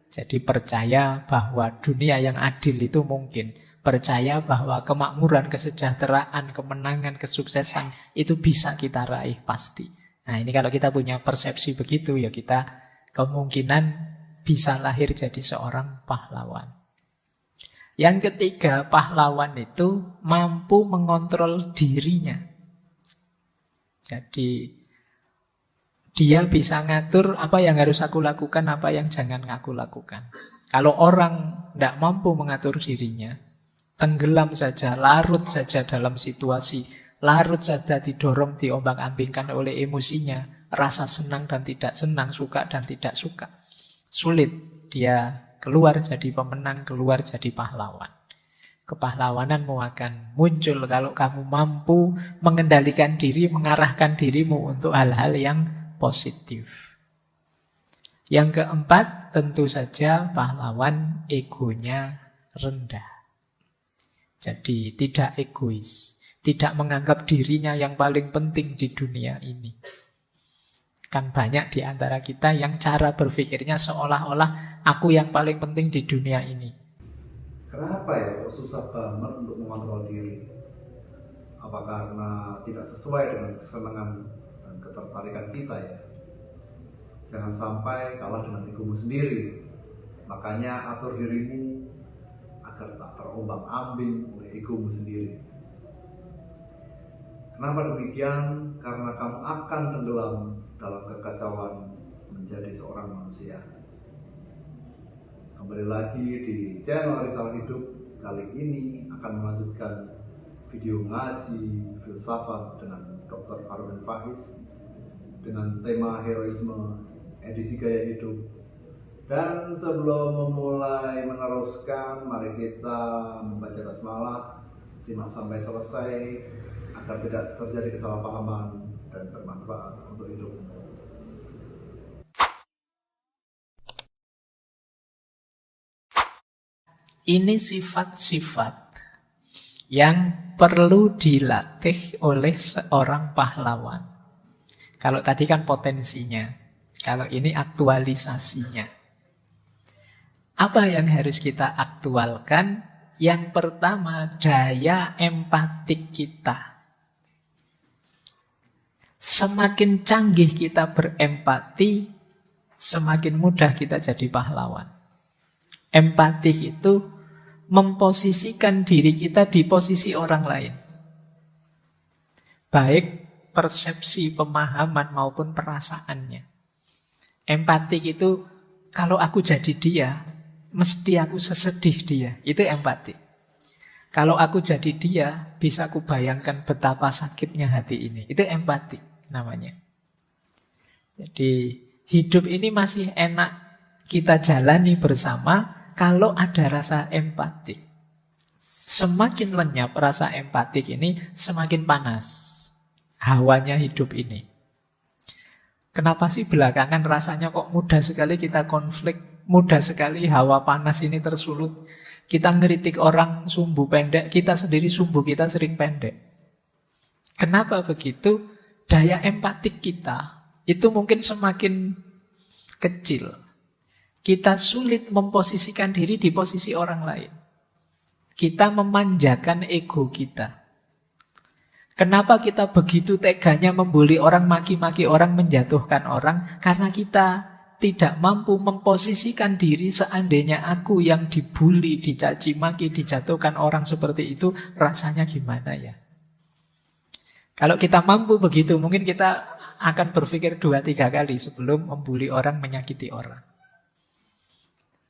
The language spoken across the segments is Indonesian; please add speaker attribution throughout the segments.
Speaker 1: Jadi percaya bahwa dunia yang adil itu mungkin. Percaya bahwa kemakmuran, kesejahteraan, kemenangan, kesuksesan itu bisa kita raih pasti. Nah ini kalau kita punya persepsi begitu, ya kita kemungkinan bisa lahir jadi seorang pahlawan. Yang ketiga, pahlawan itu mampu mengontrol dirinya. Jadi dia bisa ngatur apa yang harus aku lakukan, apa yang jangan aku lakukan. Kalau orang tidak mampu mengatur dirinya, tenggelam saja, larut saja dalam situasi, larut saja didorong, diombang-ambingkan oleh emosinya, rasa senang dan tidak senang, suka dan tidak suka. Sulit dia keluar jadi pemenang, keluar jadi pahlawan. Kepahlawananmu akan muncul kalau kamu mampu mengendalikan diri, mengarahkan dirimu untuk hal-hal yang positif. Yang keempat, tentu saja pahlawan egonya rendah. Jadi tidak egois, tidak menganggap dirinya yang paling penting di dunia ini. Kan banyak di antara kita yang cara berpikirnya seolah-olah aku yang paling penting di dunia ini.
Speaker 2: Kenapa ya kok susah banget untuk mengontrol diri? Apa karena tidak sesuai dengan kesenangan dan ketertarikan kita ya? Jangan sampai kalah dengan egomu sendiri. Makanya atur dirimu agar tak terombang-ambing oleh egomu sendiri. Kenapa demikian? Karena kamu akan tenggelam dalam kekacauan menjadi seorang manusia. Kembali lagi di channel Risal Hidup. Kali ini akan melanjutkan video ngaji filsafat dengan Dr. Arun Faiz dengan tema heroisme edisi gaya hidup. Dan sebelum memulai meneruskan, mari kita membaca basmalah, simak sampai selesai agar tidak terjadi kesalahpahaman dan bermanfaat untuk hidupmu.
Speaker 1: Ini sifat-sifat yang perlu dilatih oleh seorang pahlawan. Kalau tadi kan potensinya, kalau ini aktualisasinya. Apa yang harus kita aktualkan? Yang pertama, daya empatik kita. Semakin canggih kita berempati, semakin mudah kita jadi pahlawan. Empati itu memposisikan diri kita di posisi orang lain. Baik persepsi, pemahaman maupun perasaannya. Empati itu kalau aku jadi dia, mesti aku sesedih dia. Itu empati. Kalau aku jadi dia, bisa aku bayangkan betapa sakitnya hati ini. Itu empati namanya. Jadi hidup ini masih enak kita jalani bersama kalau ada rasa empatik. Semakin lenyap rasa empatik ini, semakin panas hawanya hidup ini. Kenapa sih belakangan rasanya kok mudah sekali kita konflik, mudah sekali hawa panas ini tersulut. Kita ngeritik orang sumbu pendek, kita sendiri sumbu kita sering pendek. Kenapa begitu? Daya empatik kita itu mungkin semakin kecil. Kita sulit memposisikan diri di posisi orang lain. Kita memanjakan ego kita. Kenapa kita begitu teganya membuli orang, maki-maki orang, menjatuhkan orang? Karena kita tidak mampu memposisikan diri seandainya aku yang dibuli, dicaci maki, dijatuhkan orang seperti itu, rasanya gimana ya? Kalau kita mampu begitu, mungkin kita akan berpikir 2-3 kali sebelum membuli orang, menyakiti orang.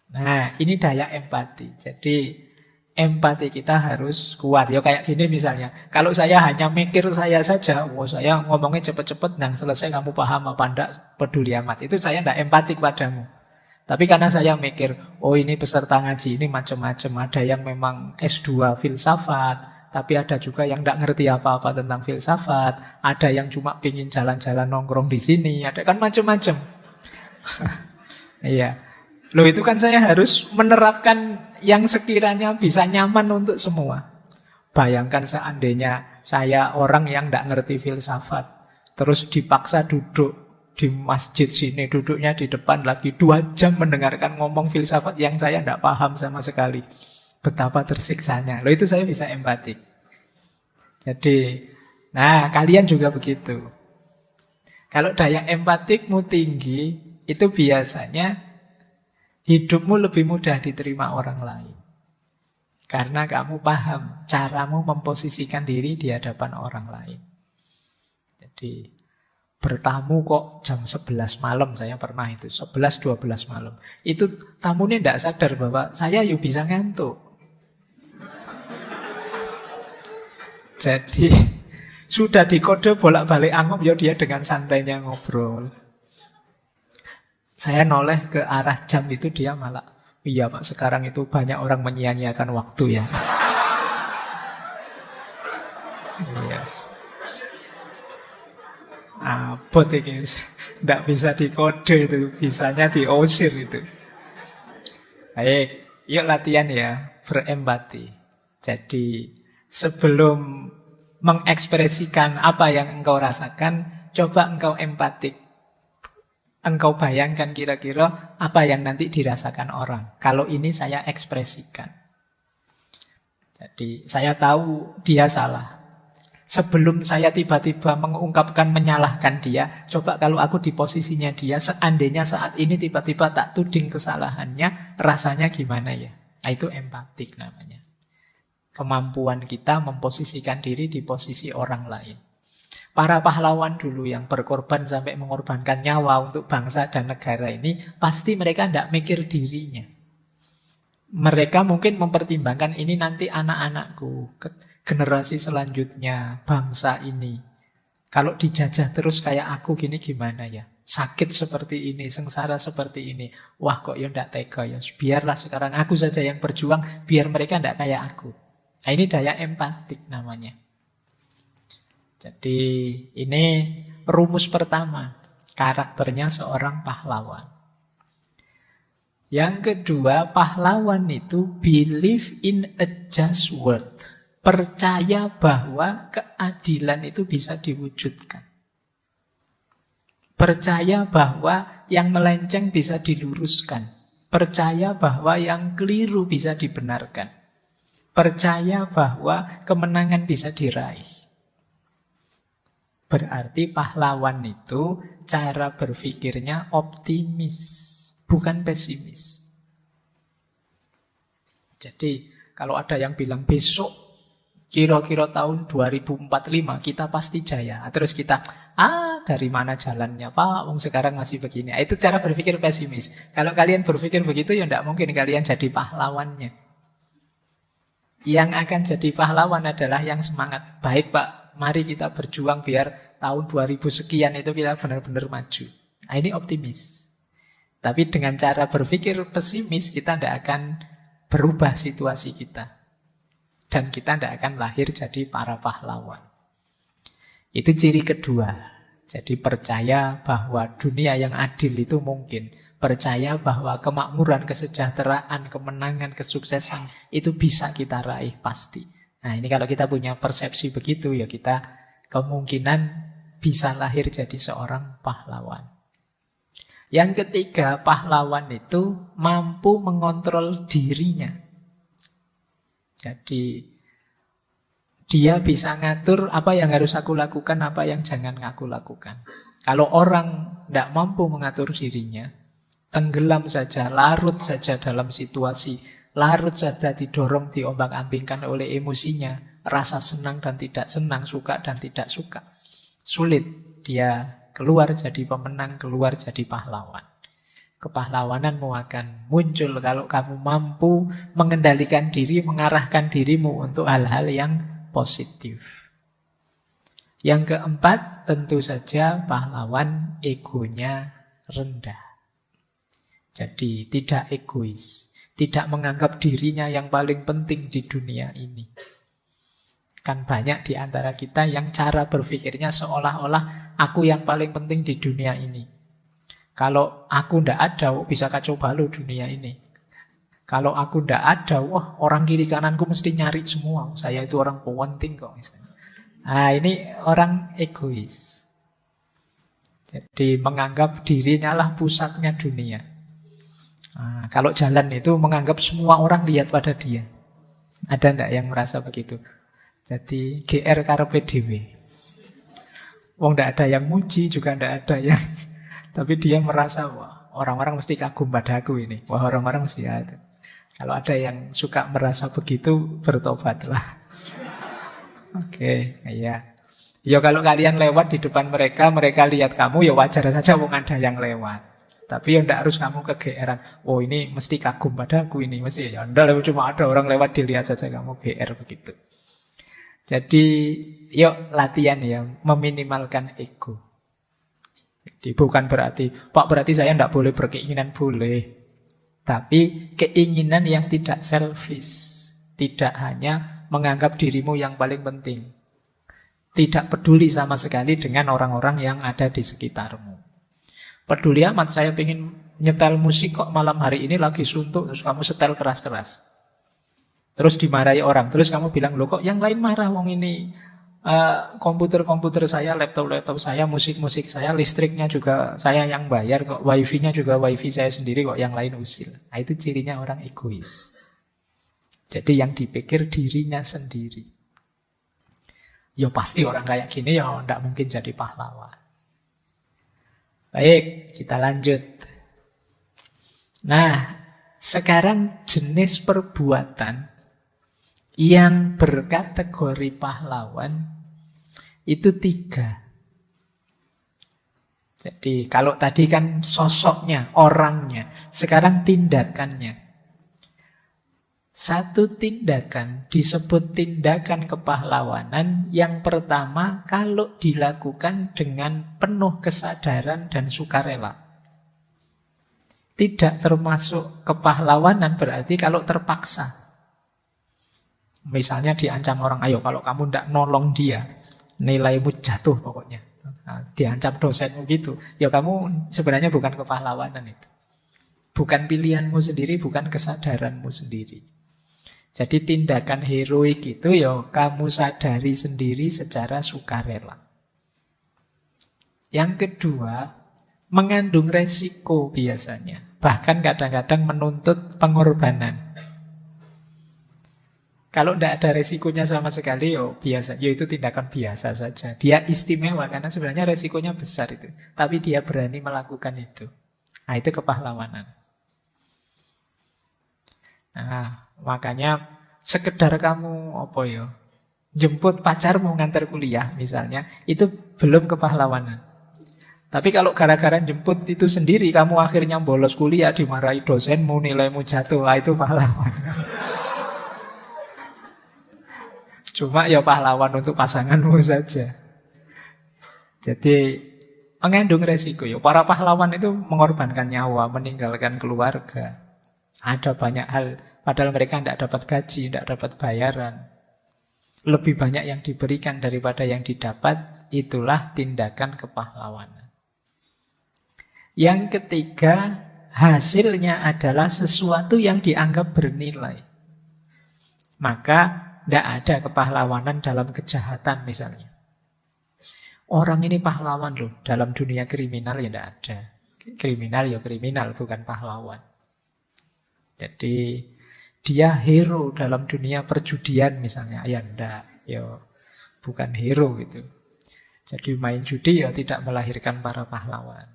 Speaker 1: Nah, ini daya empati. Jadi empati kita harus kuat. Ya kayak gini misalnya. Kalau saya hanya mikir saya saja, saya ngomongnya cepet-cepet, dan selesai kamu paham apa enggak, peduli amat. Itu saya enggak empati padamu. Tapi karena saya mikir, oh ini peserta ngaji ini macam-macam. Ada yang memang S2 filsafat, tapi ada juga yang enggak ngerti apa-apa tentang filsafat. Ada yang cuma pingin jalan-jalan nongkrong di sini. Ada kan macam-macam. Iya. Loh itu kan saya harus menerapkan yang sekiranya bisa nyaman untuk semua. Bayangkan seandainya saya orang yang tidak ngerti filsafat, terus dipaksa duduk di masjid sini, duduknya di depan lagi 2 jam mendengarkan ngomong filsafat yang saya tidak paham sama sekali. Betapa tersiksanya. Loh, itu saya bisa empatik. Jadi, nah kalian juga begitu. Kalau daya empatikmu tinggi, itu biasanya hidupmu lebih mudah diterima orang lain. Karena kamu paham caramu memposisikan diri di hadapan orang lain. Jadi bertamu kok jam 11 malam, saya pernah itu 11-12 malam. Itu tamunya tidak sadar bahwa saya yuk bisa ngantuk. Jadi sudah dikode bolak-balik angop, ya dia dengan santainya ngobrol. Saya noleh ke arah jam itu, dia malah, iya Pak, sekarang itu banyak orang menyia-nyiakan waktu ya. Iya. Abot ini, tidak bisa dikode itu, bisanya diusir itu. Baik, yuk latihan ya, berempati. Jadi sebelum mengekspresikan apa yang engkau rasakan, coba engkau empatik. Engkau bayangkan kira-kira apa yang nanti dirasakan orang. Kalau ini saya ekspresikan. Jadi saya tahu dia salah. Sebelum saya tiba-tiba mengungkapkan menyalahkan dia, coba kalau aku di posisinya dia, seandainya saat ini tiba-tiba tak tuding kesalahannya, rasanya gimana ya? Nah, itu empatik namanya. Kemampuan kita memposisikan diri di posisi orang lain. Para pahlawan dulu yang berkorban sampai mengorbankan nyawa untuk bangsa dan negara ini, pasti mereka tidak mikir dirinya. Mereka mungkin mempertimbangkan ini nanti anak-anakku, generasi selanjutnya, bangsa ini. Kalau dijajah terus kayak aku gini gimana ya? Sakit seperti ini, sengsara seperti ini. Wah kok ya tidak tega ya. Biarlah sekarang aku saja yang berjuang, biar mereka tidak kayak aku. Nah, ini daya empatik namanya. Jadi ini rumus pertama, karakternya seorang pahlawan. Yang kedua, pahlawan itu believe in a just world. Percaya bahwa keadilan itu bisa diwujudkan. Percaya bahwa yang melenceng bisa diluruskan. Percaya bahwa yang keliru bisa dibenarkan. Percaya bahwa kemenangan bisa diraih. Berarti pahlawan itu cara berpikirnya optimis, bukan pesimis. Jadi kalau ada yang bilang besok kira-kira tahun 2045 kita pasti jaya. Terus kita, dari mana jalannya Pak? Wong sekarang masih begini. Itu cara berpikir pesimis. Kalau kalian berpikir begitu ya tidak mungkin kalian jadi pahlawannya. Yang akan jadi pahlawan adalah yang semangat. Baik Pak, mari kita berjuang biar tahun 2000 sekian itu kita benar-benar maju. Nah, ini optimis. Tapi dengan cara berpikir pesimis kita tidak akan berubah situasi kita. Dan kita tidak akan lahir jadi para pahlawan. Itu ciri kedua. Jadi percaya bahwa dunia yang adil itu mungkin. Percaya bahwa kemakmuran, kesejahteraan, kemenangan, kesuksesan itu bisa kita raih pasti. Nah ini kalau kita punya persepsi begitu ya kita kemungkinan bisa lahir jadi seorang pahlawan. Yang ketiga, pahlawan itu mampu mengontrol dirinya. Jadi dia bisa ngatur apa yang harus aku lakukan, apa yang jangan aku lakukan. Kalau orang tidak mampu mengatur dirinya, tenggelam saja, larut saja dalam situasi, larut saja didorong, diombang-ambingkan oleh emosinya, rasa senang dan tidak senang, suka dan tidak suka. Sulit dia keluar jadi pemenang, keluar jadi pahlawan. Kepahlawananmu akan muncul kalau kamu mampu mengendalikan diri, mengarahkan dirimu untuk hal-hal yang positif. Yang keempat, tentu saja pahlawan egonya rendah. Jadi tidak egois, tidak menganggap dirinya yang paling penting di dunia ini. Kan banyak di antara kita yang cara berpikirnya seolah-olah aku yang paling penting di dunia ini. Kalau aku ndak ada, bisa kacau balau dunia ini. Kalau aku ndak ada, wah orang kiri kananku mesti nyari semua. Saya itu orang penting kok misalnya. Nah ini orang egois. Jadi menganggap dirinya lah pusatnya dunia. Nah, kalau jalan itu menganggap semua orang lihat pada dia. Ada enggak yang merasa begitu? Jadi GR karepe dhewe. Wong enggak ada yang muji juga enggak ada yang tapi dia merasa wah, orang-orang mesti kagum padaku ini. Wah, orang-orang mesti ada. Kalau ada yang suka merasa begitu, bertobatlah. Oke, iya. Ya kalau kalian lewat di depan mereka, mereka lihat kamu, ya wajar saja wong ada yang lewat. Tapi ya ndak harus kamu kegeeran. Oh ini mesti kagum padaku ini, mesti ya ndak, cuma ada orang lewat dilihat saja kamu GR begitu. Jadi yuk latihan ya, meminimalkan ego. Jadi bukan berarti, Pak berarti saya ndak boleh berkeinginan, boleh. Tapi keinginan yang tidak selfish. Tidak hanya menganggap dirimu yang paling penting. Tidak peduli sama sekali dengan orang-orang yang ada di sekitarmu. Peduli amat, saya pengen nyetel musik kok malam hari ini lagi suntuk, terus kamu setel keras-keras. Terus dimarahi orang, terus kamu bilang, loh kok yang lain marah, wong ini komputer-komputer saya, laptop-laptop saya, musik-musik saya, listriknya juga saya yang bayar kok, wifi-nya juga wifi saya sendiri kok, yang lain usil. Nah, itu cirinya orang egois. Jadi yang dipikir dirinya sendiri. Ya pasti orang kayak gini ya tidak mungkin jadi pahlawan. Baik, kita lanjut. Nah, sekarang jenis perbuatan yang berkategori pahlawan itu 3. Jadi kalau tadi kan sosoknya, orangnya, sekarang tindakannya. Satu tindakan disebut tindakan kepahlawanan. Yang pertama, kalau dilakukan dengan penuh kesadaran dan sukarela. Tidak termasuk kepahlawanan berarti kalau terpaksa. Misalnya diancam orang, ayo kalau kamu tidak nolong dia, nilaimu jatuh pokoknya. Nah, diancam dosenmu gitu. Ya kamu sebenarnya bukan kepahlawanan itu. Bukan pilihanmu sendiri, bukan kesadaranmu sendiri. Jadi tindakan heroik itu ya kamu sadari sendiri secara sukarela. Yang kedua, mengandung resiko biasanya. Bahkan kadang-kadang menuntut pengorbanan. Kalau tidak ada resikonya sama sekali, ya biasa, ya itu tindakan biasa saja. Dia istimewa karena sebenarnya resikonya besar itu. Tapi dia berani melakukan itu. Nah, itu kepahlawanan. Nah, makanya sekedar kamu jemput pacarmu ngantar kuliah misalnya, itu belum kepahlawanan. Tapi kalau gara-gara jemput itu sendiri kamu akhirnya bolos kuliah, dimarahi dosenmu, nilaimu jatuh, itu pahlawan. Cuma ya pahlawan untuk pasanganmu saja. Jadi mengandung resiko. Ya, para pahlawan itu mengorbankan nyawa, meninggalkan keluarga. Ada banyak hal, padahal mereka tidak dapat gaji, tidak dapat bayaran. Lebih banyak yang diberikan daripada yang didapat, itulah tindakan kepahlawanan. Yang ketiga, hasilnya adalah sesuatu yang dianggap bernilai. Maka tidak ada kepahlawanan dalam kejahatan misalnya. Orang ini pahlawan loh, dalam dunia kriminal ya tidak ada. Kriminal ya kriminal, bukan pahlawan. Jadi dia hero dalam dunia perjudian misalnya, ya enggak, ya bukan hero gitu. Jadi main judi ya tidak melahirkan para pahlawan.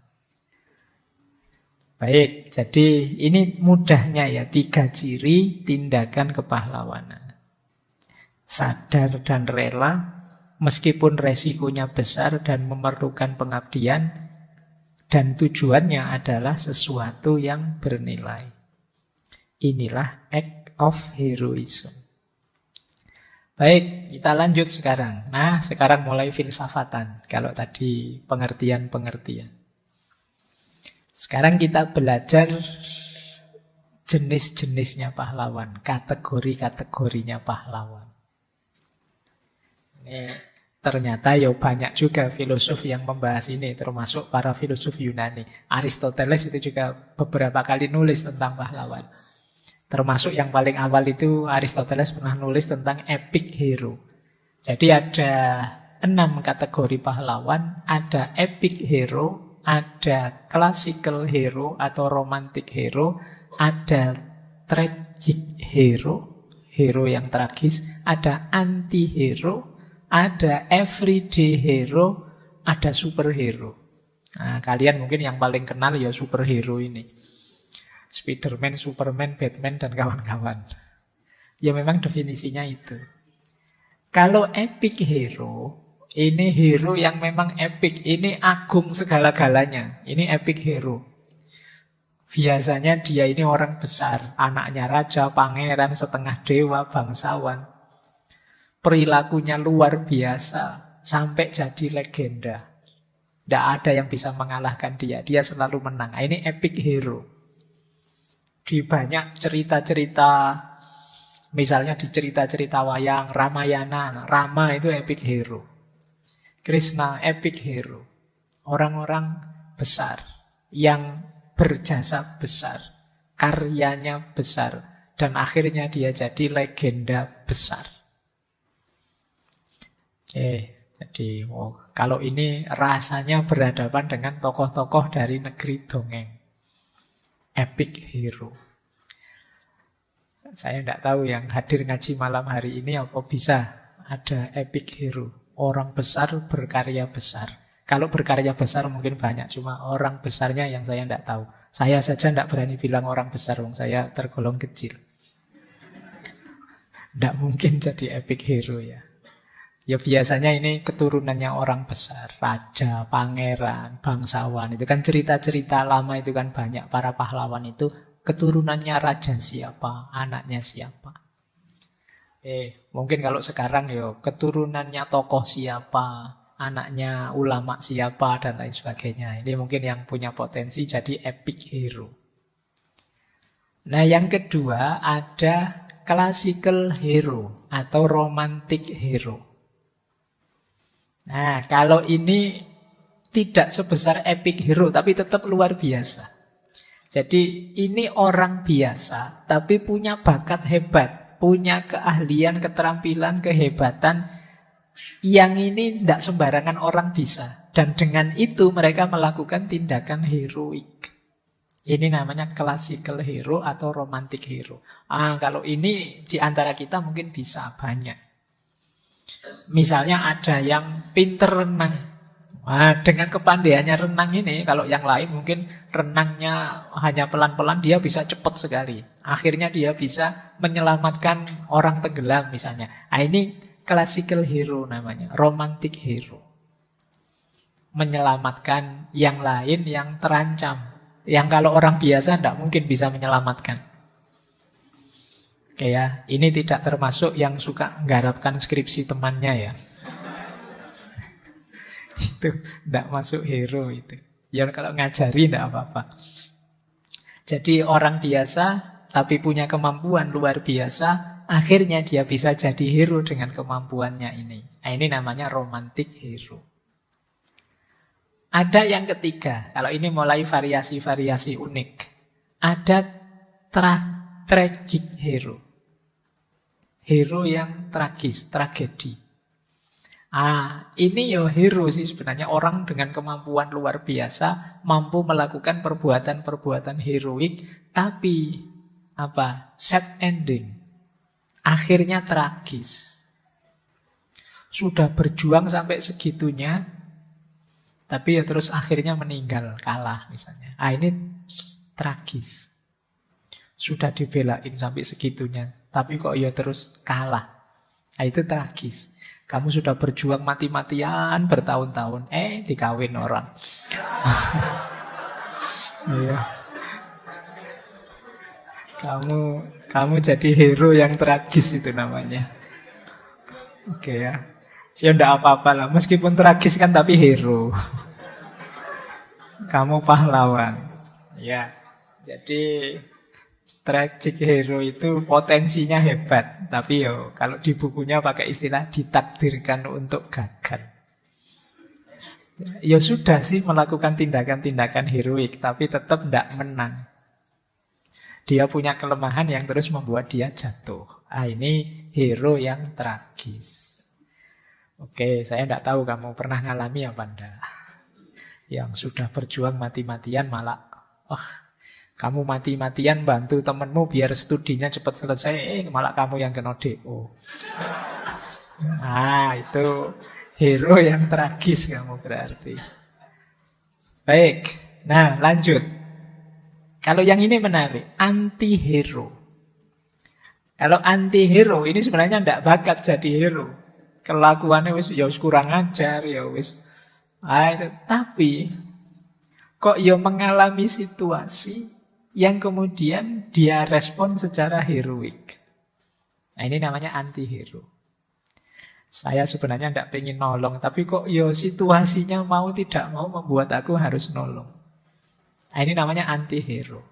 Speaker 1: Baik, jadi ini mudahnya ya 3 ciri tindakan kepahlawanan. Sadar dan rela, meskipun resikonya besar dan memerlukan pengabdian, dan tujuannya adalah sesuatu yang bernilai. Inilah act of heroism. Baik, kita lanjut sekarang. Nah, sekarang mulai filsafatan. Kalau tadi pengertian-pengertian. Sekarang kita belajar jenis-jenisnya pahlawan, kategori-kategorinya pahlawan. Ini ternyata ya banyak juga filosof yang membahas ini, termasuk para filosof Yunani. Aristoteles itu juga beberapa kali nulis tentang pahlawan. Termasuk yang paling awal itu Aristoteles pernah nulis tentang epic hero. Jadi ada 6 kategori pahlawan, ada epic hero, ada classical hero atau romantic hero, ada tragic hero, hero yang tragis, ada anti-hero, ada everyday hero, ada superhero. Nah, kalian mungkin yang paling kenal ya superhero ini. Spiderman, Superman, Batman, dan kawan-kawan. Ya memang definisinya itu. Kalau epic hero, ini hero yang memang epic, ini agung segala-galanya. Ini epic hero. Biasanya dia ini orang besar, anaknya raja, pangeran, setengah dewa, bangsawan. Perilakunya luar biasa, sampai jadi legenda. Tidak ada yang bisa mengalahkan dia, dia selalu menang. Ini epic hero. Di banyak cerita-cerita, misalnya di cerita-cerita wayang, Ramayana, Rama itu epic hero. Krishna, epic hero. Orang-orang besar yang berjasa besar, karyanya besar, dan akhirnya dia jadi legenda besar. Jadi kalau ini rasanya berhadapan dengan tokoh-tokoh dari negeri dongeng. Epic hero. Saya tidak tahu yang hadir ngaji malam hari ini apa bisa ada epic hero. Orang besar berkarya besar. Kalau berkarya besar mungkin banyak, cuma orang besarnya yang saya tidak tahu. Saya saja tidak berani bilang orang besar, saya tergolong kecil. Tidak mungkin jadi epic hero ya. Ya biasanya ini keturunannya orang besar, raja, pangeran, bangsawan. Itu kan cerita-cerita lama itu kan banyak. Para pahlawan itu keturunannya raja siapa, anaknya siapa. Mungkin kalau sekarang ya keturunannya tokoh siapa, anaknya ulama siapa, dan lain sebagainya. Ini mungkin yang punya potensi jadi epic hero. Nah yang kedua ada classical hero atau romantic hero. Nah kalau ini tidak sebesar epic hero tapi tetap luar biasa. Jadi ini orang biasa tapi punya bakat hebat, punya keahlian, keterampilan, kehebatan yang ini tidak sembarangan orang bisa. Dan dengan itu mereka melakukan tindakan heroik. Ini namanya classical hero atau romantic hero. Kalau ini di antara kita mungkin bisa banyak. Misalnya ada yang pinter renang. Dengan kepandaiannya renang ini, kalau yang lain mungkin renangnya hanya pelan-pelan, dia bisa cepat sekali. Akhirnya dia bisa menyelamatkan orang tenggelam misalnya. Ini classical hero namanya, romantic hero. Menyelamatkan yang lain yang terancam. Yang kalau orang biasa tidak mungkin bisa menyelamatkan. Oke ya, ini tidak termasuk yang suka menggarapkan skripsi temannya ya. Itu tidak masuk hero itu. Ya kalau ngajari tidak apa-apa. Jadi orang biasa tapi punya kemampuan luar biasa, akhirnya dia bisa jadi hero dengan kemampuannya ini. Ini namanya romantic hero. Ada yang ketiga, kalau ini mulai variasi-variasi unik. Ada tragic hero. Hero yang tragis, tragedi. Ini ya hero sih sebenarnya, orang dengan kemampuan luar biasa, mampu melakukan perbuatan-perbuatan heroik, tapi sad ending. Akhirnya tragis. Sudah berjuang sampai segitunya, tapi ya terus akhirnya meninggal, kalah misalnya. Ini tragis. Sudah dibelain sampai segitunya, tapi kok ya terus kalah. Itu tragis. Kamu sudah berjuang mati-matian bertahun-tahun, dikawin orang. Iya. Kamu jadi hero yang tragis itu namanya. Oke ya. Ya enggak apa-apa lah, meskipun tragis kan tapi hero. Kamu pahlawan. Ya. Jadi tragic hero itu potensinya hebat, tapi kalau di bukunya pakai istilah ditakdirkan untuk gagal. Ya sudah sih melakukan tindakan-tindakan heroik, tapi tetap tidak menang. Dia punya kelemahan yang terus membuat dia jatuh. Ini hero yang tragis. Oke, saya tidak tahu kamu pernah ngalami apa enggak. Yang sudah berjuang mati-matian malah, wah, kamu mati-matian bantu temenmu biar studinya cepat selesai, malah kamu yang kena DO. Ah, itu hero yang tragis kamu berarti. Baik, nah lanjut. Kalau yang ini menarik, anti-hero. Kalau anti-hero ini sebenarnya tidak bakat jadi hero. Kelakuannya ya wis kurang ajar, ya wis. Tapi kok ya mengalami situasi yang kemudian dia respon secara heroik. Nah, ini namanya anti-hero. Saya sebenarnya tidak pengen nolong, tapi kok ya situasinya mau tidak mau membuat aku harus nolong. Nah, ini namanya anti-hero.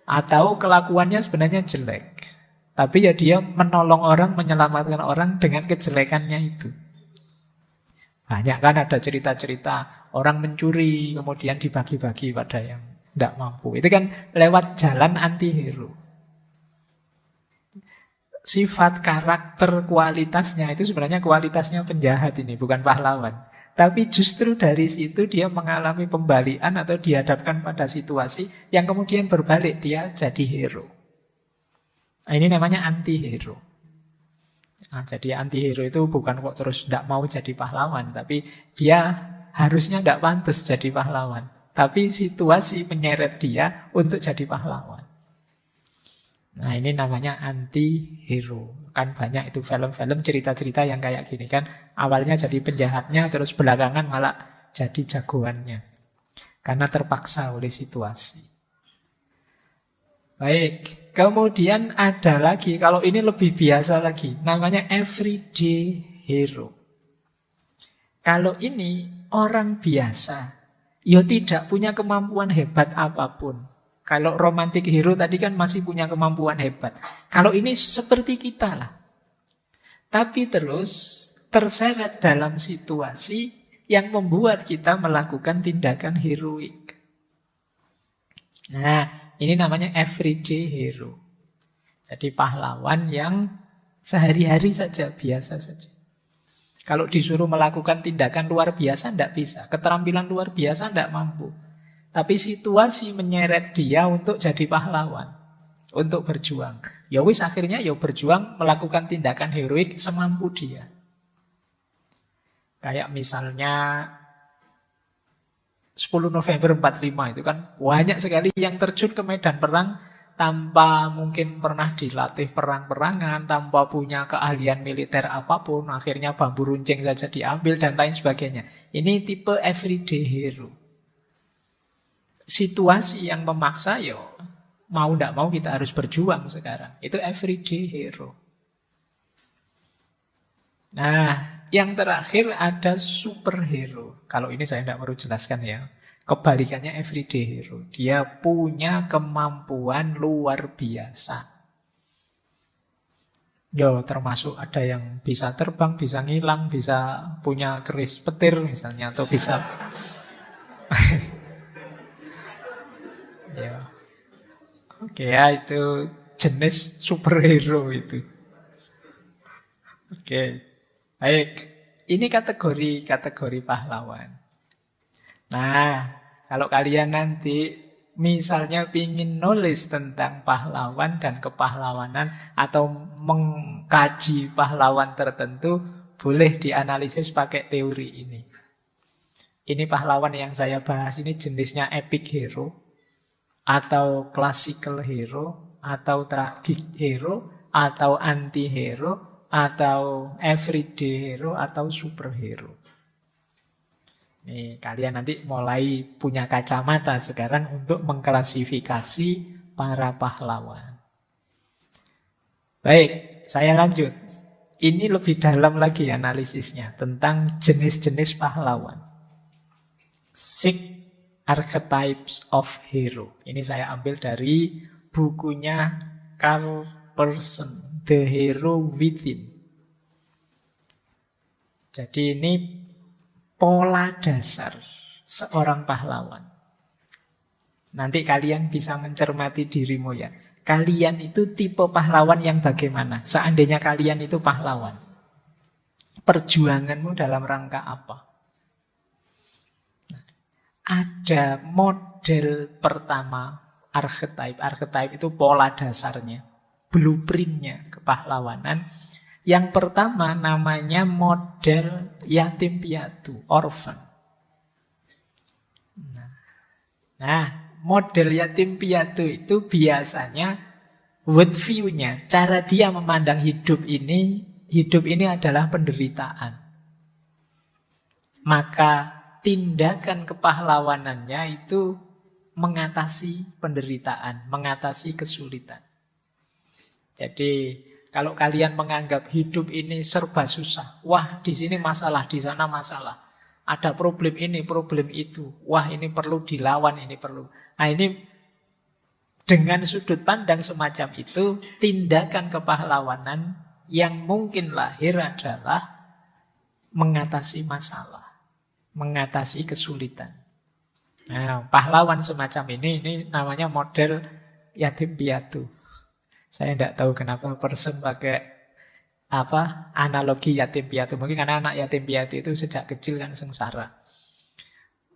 Speaker 1: Atau kelakuannya sebenarnya jelek, tapi ya dia menolong orang, menyelamatkan orang dengan kejelekannya itu. Banyak kan ada cerita-cerita orang mencuri kemudian dibagi-bagi pada yang tidak mampu. Itu kan lewat jalan anti-hero. Sifat, karakter, kualitasnya itu sebenarnya kualitasnya penjahat ini, bukan pahlawan. Tapi justru dari situ dia mengalami pembalikan atau dihadapkan pada situasi yang kemudian berbalik, dia jadi hero. Nah, ini namanya anti-hero. Nah, jadi anti-hero itu bukan kok terus tidak mau jadi pahlawan, tapi dia harusnya tidak pantas jadi pahlawan. Tapi situasi menyeret dia untuk jadi pahlawan. Nah, ini namanya anti-hero. Kan banyak itu film-film cerita-cerita yang kayak gini kan. Awalnya jadi penjahatnya, terus belakangan malah jadi jagoannya. Karena terpaksa oleh situasi. Baik, kemudian ada lagi, kalau ini lebih biasa lagi, namanya everyday hero. Kalau ini orang biasa, ya tidak punya kemampuan hebat apapun. Kalau romantic hero tadi kan masih punya kemampuan hebat. Kalau ini seperti kita lah. Tapi terus terseret dalam situasi yang membuat kita melakukan tindakan heroik. Nah, ini namanya everyday hero. Jadi pahlawan yang sehari-hari saja, biasa saja. Kalau disuruh melakukan tindakan luar biasa, tidak bisa. Keterampilan luar biasa tidak mampu. Tapi situasi menyeret dia untuk jadi pahlawan, untuk berjuang. Ya wis akhirnya ya berjuang melakukan tindakan heroik semampu dia. Kayak misalnya 10 November 45 itu kan banyak sekali yang terjun ke medan perang tanpa mungkin pernah dilatih perang-perangan, tanpa punya keahlian militer apapun, akhirnya bambu runcing saja diambil dan lain sebagainya. Ini tipe everyday hero. Situasi yang memaksa ya mau tidak mau kita harus berjuang sekarang. Itu everyday hero. Nah, yang terakhir ada superhero. Kalau ini saya tidak perlu jelaskan ya. Kebalikannya everyday hero. Dia punya kemampuan luar biasa. Yo, termasuk ada yang bisa terbang, bisa ngilang, bisa punya keris petir misalnya, atau bisa ya. Oke ya, itu jenis superhero itu. Oke. Baik, ini kategori pahlawan. Nah, kalau kalian nanti misalnya ingin nulis tentang pahlawan dan kepahlawanan atau mengkaji pahlawan tertentu, boleh dianalisis pakai teori ini. Ini pahlawan yang saya bahas ini jenisnya epic hero, atau classical hero, atau tragic hero, atau anti-hero, atau everyday hero, atau superhero. Nih, kalian nanti mulai punya kacamata sekarang untuk mengklasifikasi para pahlawan. Baik, saya lanjut. Ini lebih dalam lagi analisisnya tentang jenis-jenis pahlawan. 6 Archetypes of Hero. Ini saya ambil dari bukunya Carl Person, The Hero Within. Jadi ini pola dasar seorang pahlawan. Nanti kalian bisa mencermati dirimu ya. Kalian itu tipe pahlawan yang bagaimana? Seandainya kalian itu pahlawan. Perjuanganmu dalam rangka apa? Ada model pertama, archetype. Archetype itu pola dasarnya, blueprintnya kepahlawanan. Yang pertama namanya model yatim piatu, orphan. Nah, model yatim piatu itu biasanya world view-nya, cara dia memandang hidup ini adalah penderitaan. Maka tindakan kepahlawanannya itu mengatasi penderitaan, mengatasi kesulitan. Jadi kalau kalian menganggap hidup ini serba susah, wah di sini masalah, di sana masalah, ada problem ini, problem itu, wah ini perlu dilawan, ini perlu. Nah ini dengan sudut pandang semacam itu, tindakan kepahlawanan yang mungkin lahir adalah mengatasi masalah, mengatasi kesulitan. Nah, pahlawan semacam ini namanya model yatim piatu. Saya tidak tahu kenapa person pakai analogi yatim piatu. Mungkin karena anak yatim piatu itu sejak kecil kan sengsara.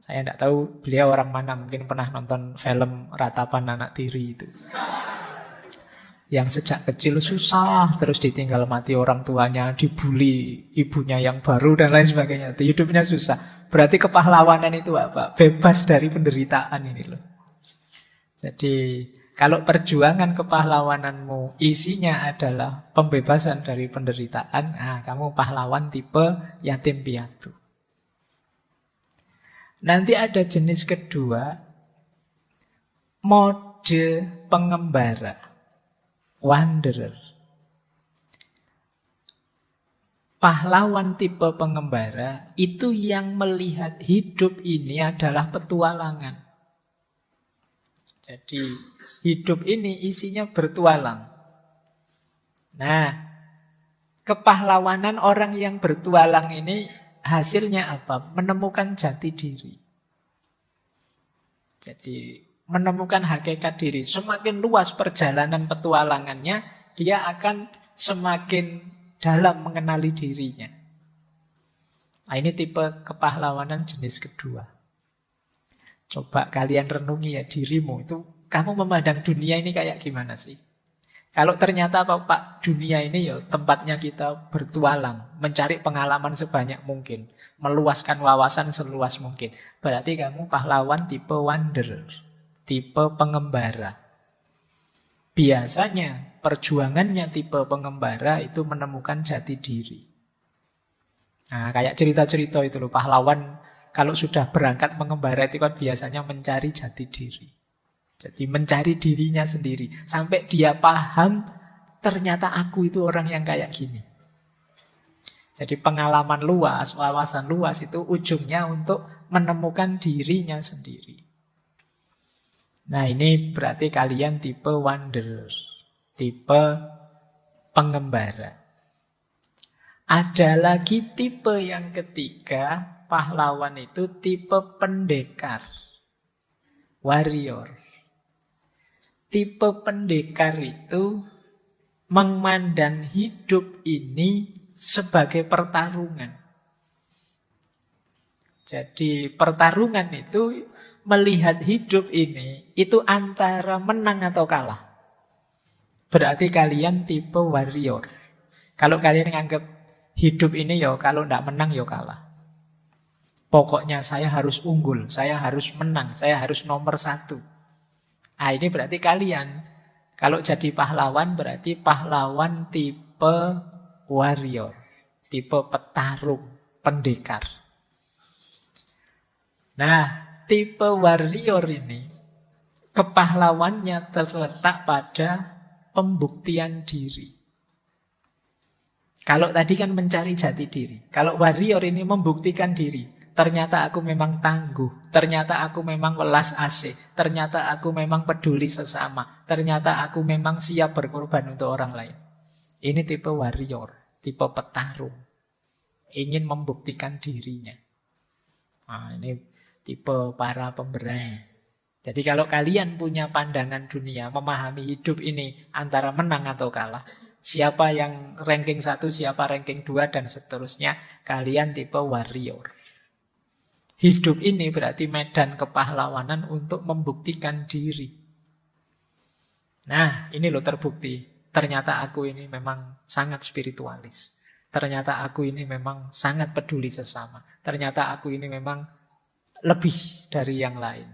Speaker 1: Saya tidak tahu beliau orang mana. Mungkin pernah nonton film Ratapan Anak Tiri itu, yang sejak kecil susah, terus ditinggal mati orang tuanya, dibully ibunya yang baru dan lain sebagainya. Hidupnya susah. Berarti kepahlawanan itu apa? Bebas dari penderitaan ini loh. Jadi kalau perjuangan kepahlawananmu isinya adalah pembebasan dari penderitaan, nah, kamu pahlawan tipe yatim piatu. Nanti ada jenis kedua, mode pengembara, wanderer. Pahlawan tipe pengembara itu yang melihat hidup ini adalah petualangan. Jadi hidup ini isinya bertualang. Nah, kepahlawanan orang yang bertualang ini hasilnya apa? Menemukan jati diri. Jadi menemukan hakikat diri. Semakin luas perjalanan petualangannya, dia akan semakin dalam mengenali dirinya. Nah, ini tipe kepahlawanan jenis kedua. Coba kalian renungi ya dirimu itu, kamu memandang dunia ini kayak gimana sih? Kalau ternyata Pak, dunia ini ya tempatnya kita bertualang, mencari pengalaman sebanyak mungkin, meluaskan wawasan seluas mungkin, berarti kamu pahlawan tipe wanderer, tipe pengembara. Biasanya perjuangannya tipe pengembara itu menemukan jati diri. Nah, kayak cerita-cerita itu loh, pahlawan kalau sudah berangkat mengembara itu kan biasanya mencari jati diri. Jadi mencari dirinya sendiri. Sampai dia paham, ternyata aku itu orang yang kayak gini. Jadi pengalaman luas, wawasan luas itu ujungnya untuk menemukan dirinya sendiri. Nah ini berarti kalian tipe wanderer, tipe pengembara. Ada lagi tipe yang ketiga, pahlawan itu tipe pendekar, warrior. Tipe pendekar itu memandang hidup ini sebagai pertarungan. Jadi pertarungan itu melihat hidup ini itu antara menang atau kalah. Berarti kalian tipe warrior. Kalau kalian nganggap hidup ini ya kalau tidak menang ya kalah. Pokoknya saya harus unggul, saya harus menang, saya harus nomor satu. Nah ini berarti kalian, kalau jadi pahlawan berarti pahlawan tipe warrior, tipe petarung, pendekar. Nah, tipe warrior ini, kepahlawannya terletak pada pembuktian diri. Kalau tadi kan mencari jati diri, kalau warrior ini membuktikan diri. Ternyata aku memang tangguh, ternyata aku memang welas asih, ternyata aku memang peduli sesama, ternyata aku memang siap berkorban untuk orang lain. Ini tipe warrior, tipe petarung, ingin membuktikan dirinya. Nah, ini tipe para pemberani. Jadi kalau kalian punya pandangan dunia, memahami hidup ini antara menang atau kalah, siapa yang ranking 1, siapa ranking 2, dan seterusnya, kalian tipe warrior. Hidup ini berarti medan kepahlawanan untuk membuktikan diri. Nah, ini loh terbukti. Ternyata aku ini memang sangat spiritualis. Ternyata aku ini memang sangat peduli sesama. Ternyata aku ini memang lebih dari yang lain.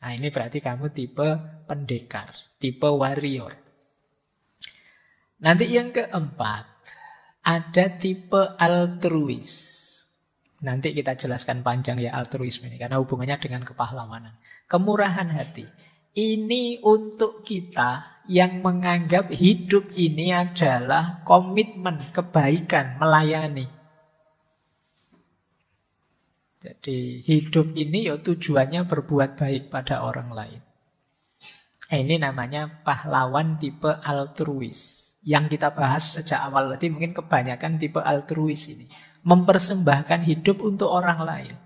Speaker 1: Nah, ini berarti kamu tipe pendekar, tipe warrior. Nanti yang keempat, ada tipe altruis. Nanti kita jelaskan panjang ya altruisme ini, karena hubungannya dengan kepahlawanan. Kemurahan hati. Ini untuk kita yang menganggap hidup ini adalah komitmen, kebaikan, melayani. Jadi hidup ini ya tujuannya berbuat baik pada orang lain. Ini namanya pahlawan tipe altruis. Yang kita bahas sejak awal tadi mungkin kebanyakan tipe altruis ini. Mempersembahkan hidup untuk orang lain.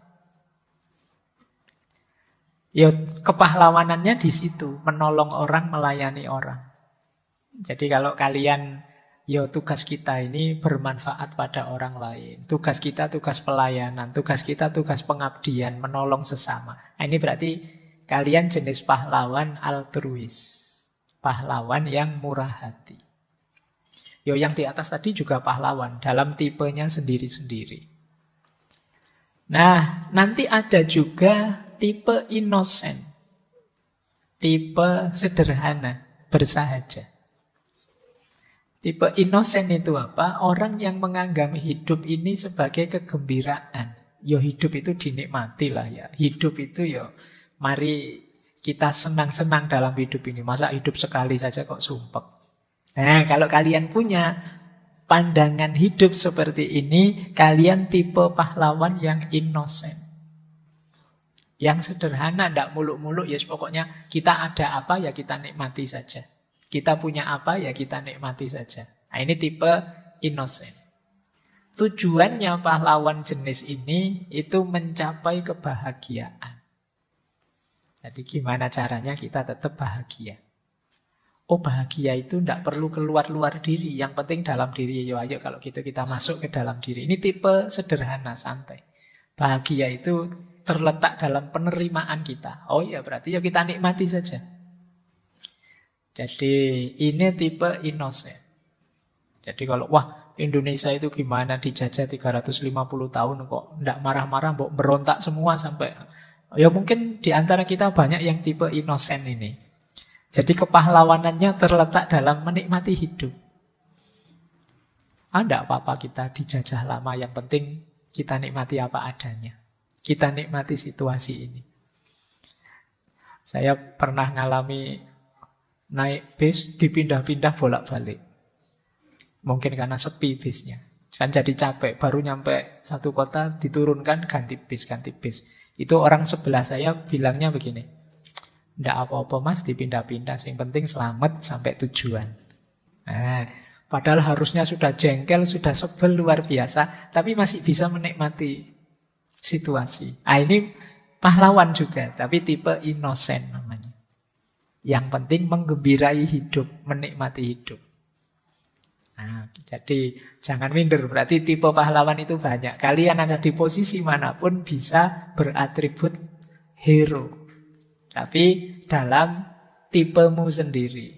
Speaker 1: Ya kepahlawanannya di situ, menolong orang, melayani orang. Jadi kalau kalian, ya tugas kita ini bermanfaat pada orang lain. Tugas kita tugas pelayanan, tugas kita tugas pengabdian, menolong sesama. Nah, ini berarti kalian jenis pahlawan altruis. Pahlawan yang murah hati. Yo yang di atas tadi juga pahlawan dalam tipenya sendiri-sendiri. Nah, nanti ada juga tipe innocent. Tipe sederhana, bersahaja. Tipe innocent itu apa? Orang yang menganggap hidup ini sebagai kegembiraan. Yo hidup itu dinikmati lah ya. Hidup itu yo mari kita senang-senang dalam hidup ini. Masa hidup sekali saja kok sumpek. Nah, kalau kalian punya pandangan hidup seperti ini, kalian tipe pahlawan yang innocent. Yang sederhana, tidak muluk-muluk, ya pokoknya kita ada apa ya kita nikmati saja. Kita punya apa ya kita nikmati saja. Nah, ini tipe innocent. Tujuannya pahlawan jenis ini itu mencapai kebahagiaan. Jadi gimana caranya kita tetap bahagia? Oh, bahagia itu tidak perlu keluar-luar diri. Yang penting dalam diri. Ayo kalau gitu kita masuk ke dalam diri. Ini tipe sederhana, santai. Bahagia itu terletak dalam penerimaan kita. Oh iya, berarti ya kita nikmati saja. Jadi ini tipe innocent. Jadi kalau wah Indonesia itu gimana dijajah 350 tahun kok enggak marah-marah, mbok berontak semua sampai. Ya mungkin di antara kita banyak yang tipe innocent ini. Jadi kepahlawanannya terletak dalam menikmati hidup. Enggak apa-apa kita dijajah lama, yang penting kita nikmati apa adanya. Kita nikmati situasi ini. Saya pernah ngalami naik bis, dipindah-pindah bolak-balik. Mungkin karena sepi bisnya. Kan jadi capek, baru nyampe satu kota, diturunkan, ganti bis. Itu orang sebelah saya bilangnya begini, ndak apa-apa mas, dipindah-pindah, yang penting selamat sampai tujuan. Nah, padahal harusnya sudah jengkel, sudah sebel luar biasa, tapi masih bisa menikmati situasi. Nah, ini pahlawan juga, tapi tipe innocent namanya. Yang penting menggembirai hidup, menikmati hidup. Nah, jadi jangan minder, berarti tipe pahlawan itu banyak. Kalian ada di posisi manapun bisa beratribut hero. Tapi dalam tipemu sendiri.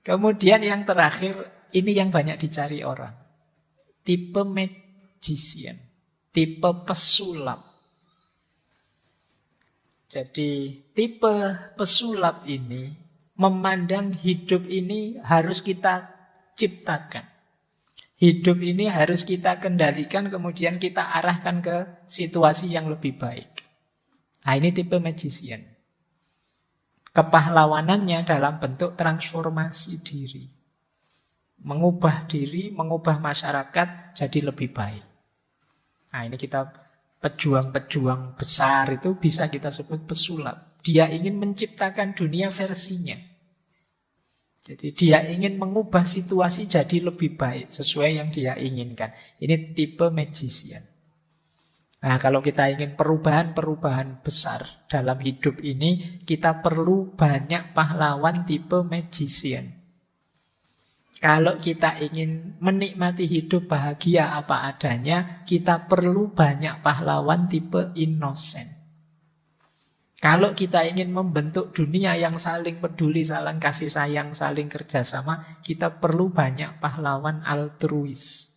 Speaker 1: Kemudian yang terakhir, ini yang banyak dicari orang. Tipe magician, tipe pesulap. Jadi tipe pesulap ini memandang hidup ini harus kita ciptakan. Hidup ini harus kita kendalikan, kemudian kita arahkan ke situasi yang lebih baik. Nah, ini tipe magician. Kepahlawanannya dalam bentuk transformasi diri. Mengubah diri, mengubah masyarakat jadi lebih baik. Nah, ini kita pejuang-pejuang besar itu bisa kita sebut pesulap. Dia ingin menciptakan dunia versinya. Jadi dia ingin mengubah situasi jadi lebih baik sesuai yang dia inginkan. Ini tipe magician. Nah, kalau kita ingin perubahan-perubahan besar dalam hidup ini, kita perlu banyak pahlawan tipe magician. Kalau kita ingin menikmati hidup bahagia apa adanya, kita perlu banyak pahlawan tipe innocent. Kalau kita ingin membentuk dunia yang saling peduli, saling kasih sayang, saling kerjasama, kita perlu banyak pahlawan altruis.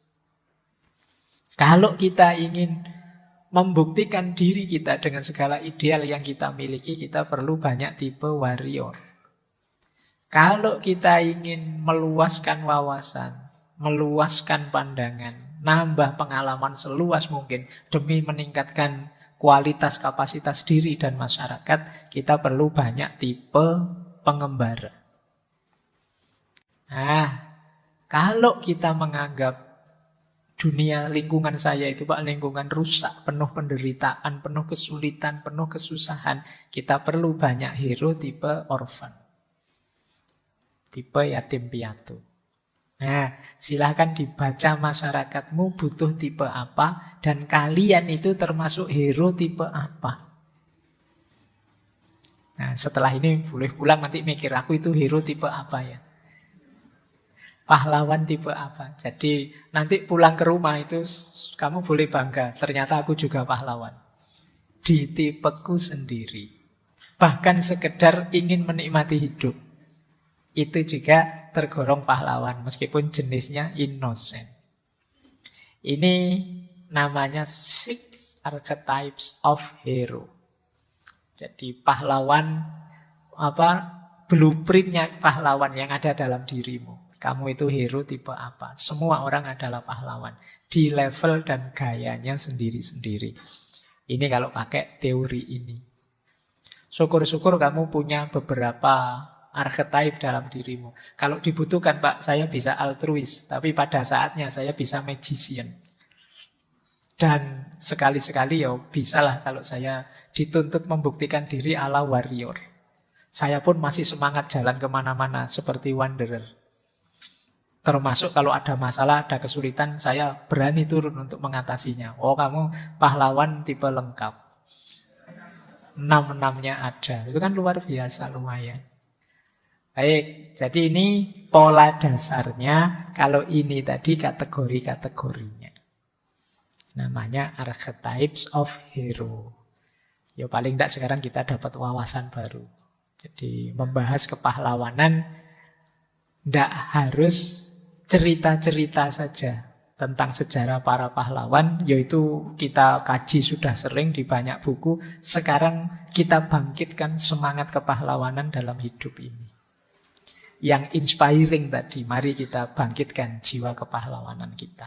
Speaker 1: Kalau kita ingin membuktikan diri kita dengan segala ideal yang kita miliki, kita perlu banyak tipe warrior. Kalau kita ingin meluaskan wawasan, meluaskan pandangan, nambah pengalaman seluas mungkin demi meningkatkan kualitas kapasitas diri dan masyarakat, kita perlu banyak tipe pengembara. Nah, kalau kita menganggap dunia lingkungan saya itu Pak, lingkungan rusak, penuh penderitaan, penuh kesulitan, penuh kesusahan, kita perlu banyak hero tipe orphan, tipe yatim piatu. Nah, silahkan dibaca masyarakatmu butuh tipe apa, dan kalian itu termasuk hero tipe apa. Nah, setelah ini boleh pulang nanti mikir, aku itu hero tipe apa ya? Pahlawan tipe apa? Jadi nanti pulang ke rumah itu kamu boleh bangga, ternyata aku juga pahlawan. Di tipeku sendiri. Bahkan sekedar ingin menikmati hidup, itu juga tergolong pahlawan, meskipun jenisnya innocent. Ini namanya 6 archetypes of hero. Jadi pahlawan, blueprintnya pahlawan yang ada dalam dirimu. Kamu itu hero tipe apa? Semua orang adalah pahlawan di level dan gayanya sendiri-sendiri. Ini kalau pakai teori ini. Syukur-syukur kamu punya beberapa archetype dalam dirimu. Kalau dibutuhkan Pak, saya bisa altruis, tapi pada saatnya saya bisa magician. Dan sekali-sekali ya bisalah kalau saya dituntut membuktikan diri ala warrior. Saya pun masih semangat jalan kemana-mana seperti wanderer. Termasuk kalau ada masalah, ada kesulitan, saya berani turun untuk mengatasinya. Oh, kamu pahlawan tipe lengkap. 6-6-nya ada. Itu kan luar biasa, lumayan. Baik, jadi ini pola dasarnya. Kalau ini tadi kategori-kategorinya. Namanya archetypes of hero. Ya paling tidak sekarang kita dapat wawasan baru. Jadi membahas kepahlawanan tidak harus cerita-cerita saja tentang sejarah para pahlawan, yaitu kita kaji sudah sering di banyak buku. Sekarang kita bangkitkan semangat kepahlawanan dalam hidup ini. Yang inspiring tadi, mari kita bangkitkan jiwa kepahlawanan kita.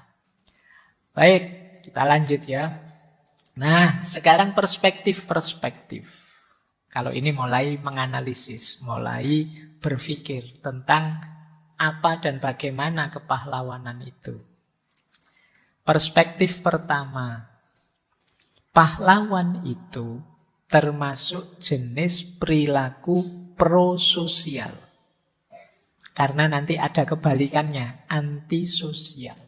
Speaker 1: Baik, kita lanjut ya. Nah, sekarang perspektif-perspektif. Kalau ini mulai menganalisis, mulai berpikir tentang apa dan bagaimana kepahlawanan itu. Perspektif pertama, pahlawan itu termasuk jenis perilaku prososial. Karena nanti ada kebalikannya, antisosial.